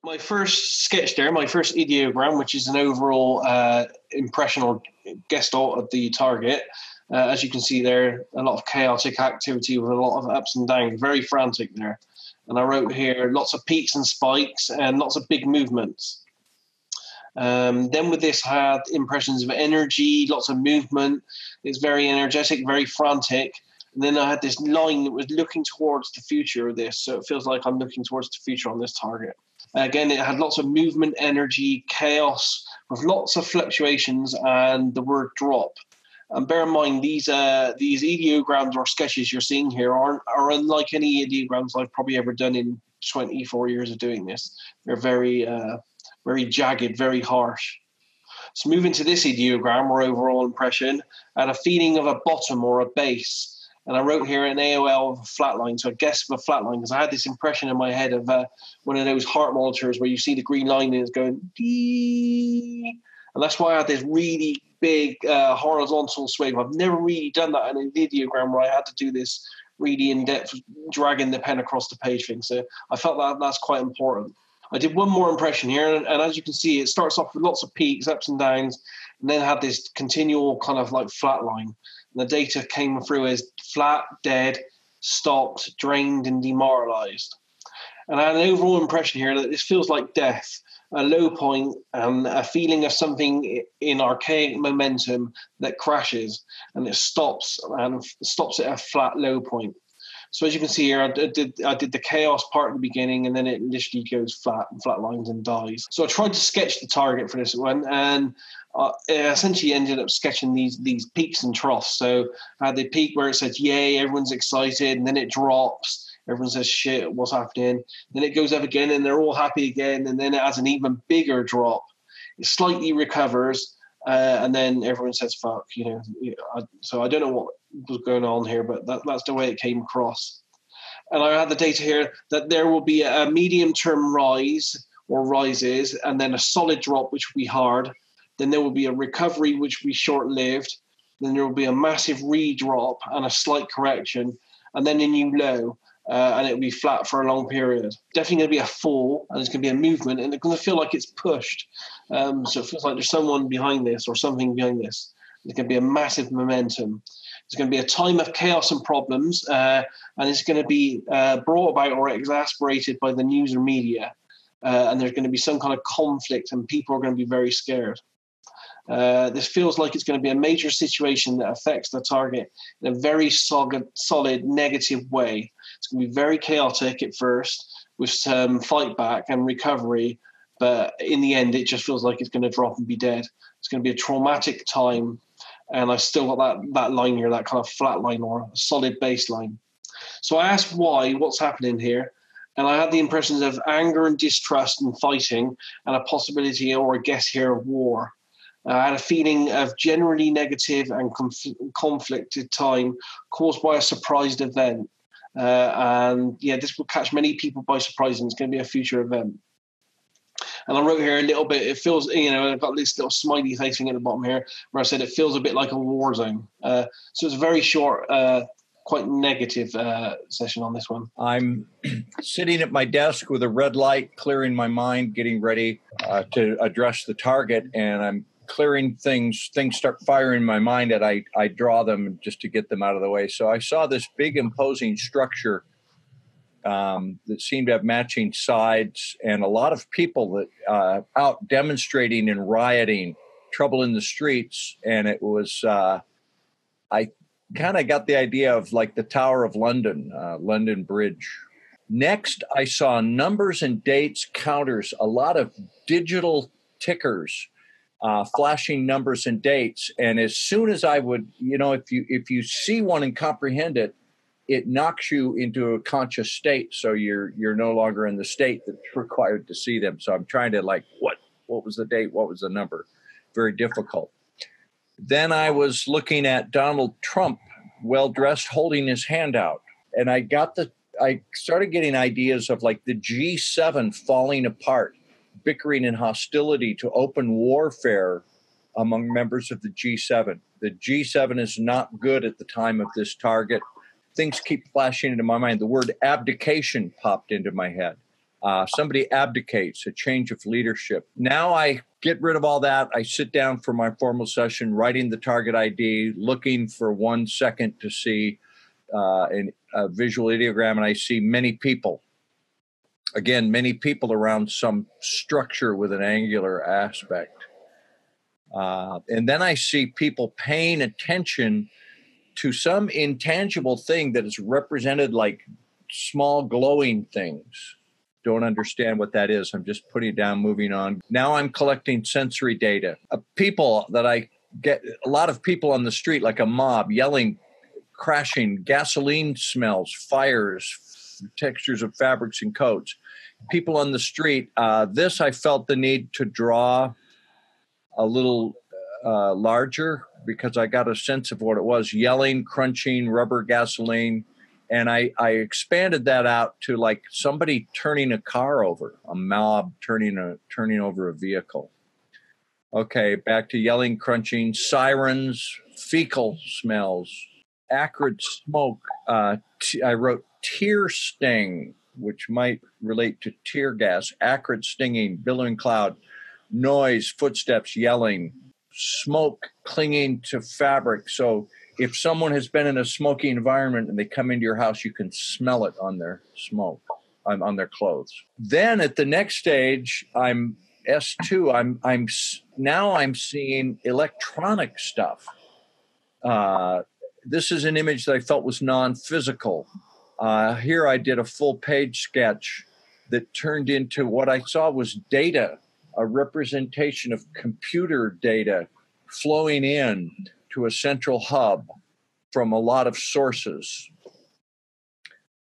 My first sketch there, my first ideogram, which is an overall impression or gestalt of the target. As you can see there, a lot of chaotic activity with a lot of ups and downs, very frantic there. And I wrote here lots of peaks and spikes and lots of big movements. Then with this, I had impressions of energy, lots of movement. It's very energetic, very frantic. And then I had this line that was looking towards the future of this. So it feels like I'm looking towards the future on this target. Again, it had lots of movement, energy, chaos, with lots of fluctuations and the word drop. And bear in mind, these ideograms or sketches you're seeing here are unlike any ideograms I've probably ever done in 24 years of doing this. They're very, very jagged, very harsh. So moving to this ideogram or overall impression, I had a feeling of a bottom or a base. And I wrote here an AOL of a flat line, so a guess of a flat line, because I had this impression in my head of one of those heart monitors where you see the green line and it's going dee. And that's why I had this really big horizontal swing. I've never really done that in a videogram where I had to do this really in-depth dragging the pen across the page thing. So I felt that that's quite important. I did one more impression here, and as you can see, it starts off with lots of peaks, ups and downs, and then had this continual kind of like flat line. And the data came through as flat, dead, stopped, drained, and demoralized. And I had an overall impression here that this feels like death, a low point, and a feeling of something in archaic momentum that crashes, and it stops at a flat low point. So as you can see here, I did the chaos part at the beginning, and then it literally goes flat lines and dies. So I tried to sketch the target for this one, and it essentially ended up sketching these peaks and troughs. So I had the peak where it says, yay, everyone's excited, and then it drops. Everyone says, shit, what's happening? Then it goes up again, and they're all happy again, and then it has an even bigger drop. It slightly recovers, and then everyone says, fuck, so I don't know what was going on here, but that's the way it came across. And I had the data here that there will be a medium-term rise or rises, and then a solid drop, which will be hard. Then there will be a recovery, which will be short-lived. Then there will be a massive redrop and a slight correction, and then a new low. And it'll be flat for a long period. Definitely going to be a fall, and it's going to be a movement, and it's going to feel like it's pushed. So it feels like there's someone behind this or something behind this. There's going to be a massive momentum. It's going to be a time of chaos and problems, and it's going to be brought about or exasperated by the news or media. And there's going to be some kind of conflict, and people are going to be very scared. This feels like it's going to be a major situation that affects the target in a very solid negative way. It's going to be very chaotic at first with some fight back and recovery, but in the end, it just feels like it's going to drop and be dead. It's going to be a traumatic time, and I still got that line here, that kind of flat line or a solid baseline. So I asked what's happening here, and I had the impressions of anger and distrust and fighting and a possibility or a guess here of war. I had a feeling of generally negative and conflicted time caused by a surprised event. This will catch many people by surprise, and it's going to be a future event. And I wrote here a little bit, it feels, I've got this little smiley face thing at the bottom here where I said it feels a bit like a war zone. So it's a very short, quite negative session on this one. I'm sitting at my desk with a red light, clearing my mind, getting ready to address the target, and I'm clearing things start firing in my mind, and I draw them just to get them out of the way. So I saw this big imposing structure that seemed to have matching sides, and a lot of people that out demonstrating and rioting, trouble in the streets. And it was, I kind of got the idea of like the Tower of London, London Bridge. Next, I saw numbers and dates counters, a lot of digital tickers, flashing numbers and dates. And as soon as I would, if you see one and comprehend it, it knocks you into a conscious state. So you're no longer in the state that's required to see them. So I'm trying to what was the date? What was the number? Very difficult. Then I was looking at Donald Trump, well-dressed, holding his hand out. And I started getting ideas of like the G7 falling apart, bickering and hostility to open warfare among members of the G7. The G7 is not good at the time of this target. Things keep flashing into my mind. The word abdication popped into my head. Somebody abdicates, a change of leadership. Now I get rid of all that. I sit down for my formal session, writing the target ID, looking for 1 second to see a visual ideogram, and I see many people. Again, many people around some structure with an angular aspect. And then I see people paying attention to some intangible thing that is represented like small glowing things. Don't understand what that is. I'm just putting it down, moving on. Now I'm collecting sensory data. People that I get, a lot of people on the street, like a mob, yelling, crashing, gasoline smells, fires, textures of fabrics and coats. People on the street. This I felt the need to draw a little larger because I got a sense of what it was. Yelling, crunching, rubber, gasoline. And I expanded that out to like somebody turning a car over, a mob turning over a vehicle. Okay, back to yelling, crunching, sirens, fecal smells, acrid smoke. I wrote tear sting, which might relate to tear gas, acrid stinging, billowing cloud, noise, footsteps, yelling, smoke clinging to fabric. So if someone has been in a smoky environment and they come into your house, you can smell it on their smoke, on their clothes. Then at the next stage, I'm S2. I'm seeing electronic stuff. This is an image that I felt was non-physical. Here I did a full page sketch that turned into what I saw was data, a representation of computer data flowing in to a central hub from a lot of sources.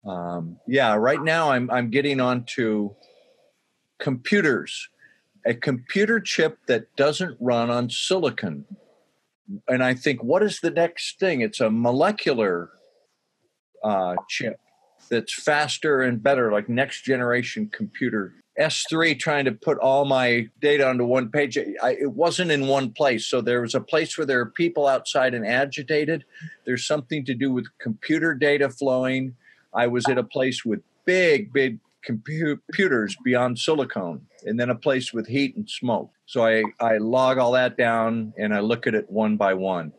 Right now I'm getting onto computers, a computer chip that doesn't run on silicon. And I think, what is the next thing? It's a molecular chip that's faster and better, like next generation computer. S3 trying to put all my data onto one page. It wasn't in one place. So there was a place where there are people outside and agitated. There's something to do with computer data flowing. I was at a place with big computers beyond silicone, and then a place with heat and smoke. So I log all that down and I look at it one by one.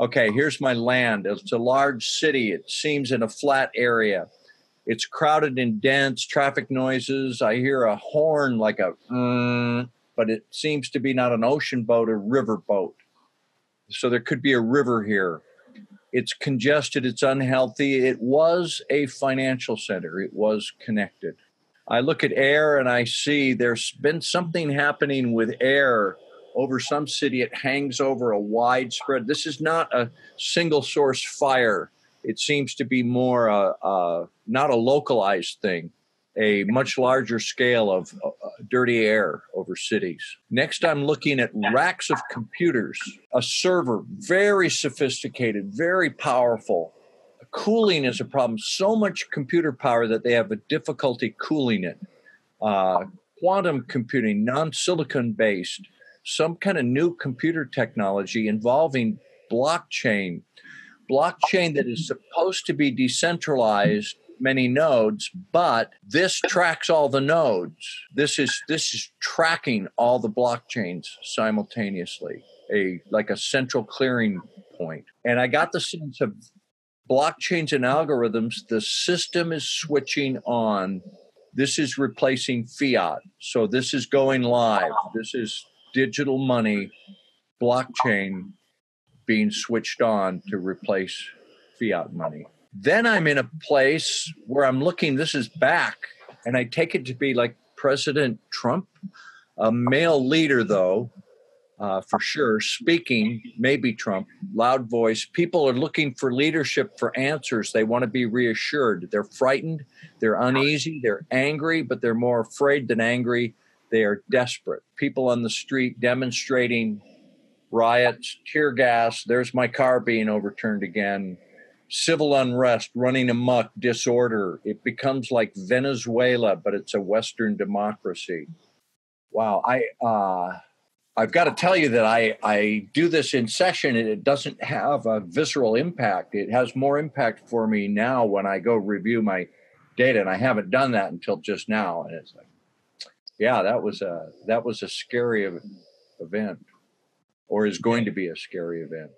Okay, here's my land. It's a large city. It seems in a flat area. It's crowded and dense, traffic noises. I hear a horn like a, but it seems to be not an ocean boat, a river boat. So there could be a river here. It's congested. It's unhealthy. It was a financial center. It was connected. I look at air and I see there's been something happening with air over some city. It hangs over a widespread. This is not a single source fire. It seems to be more not a localized thing, a much larger scale of dirty air over cities. Next, I'm looking at racks of computers, a server, very sophisticated, very powerful. Cooling is a problem. So much computer power that they have a difficulty cooling it. Quantum computing, non-silicon based, some kind of new computer technology involving blockchain that is supposed to be decentralized, many nodes, but this tracks all the nodes. This is tracking all the blockchains simultaneously, like a central clearing point. And I got the sense of blockchains and algorithms, the system is switching on. This is replacing fiat. So this is going live. This is digital money, blockchain being switched on to replace fiat money. Then I'm in a place where I'm looking, this is back, and I take it to be like President Trump, a male leader though, for sure, speaking, maybe Trump, loud voice. People are looking for leadership, for answers. They want to be reassured. They're frightened, they're uneasy, they're angry, but they're more afraid than angry. They are desperate. People on the street demonstrating, riots, tear gas, there's my car being overturned again, civil unrest, running amok, disorder. It becomes like Venezuela, but it's a Western democracy. Wow, I've got to tell you that I do this in session and it doesn't have a visceral impact. It has more impact for me now when I go review my data, and I haven't done that until just now. And it's like, yeah, that was a scary event, or is going to be a scary event.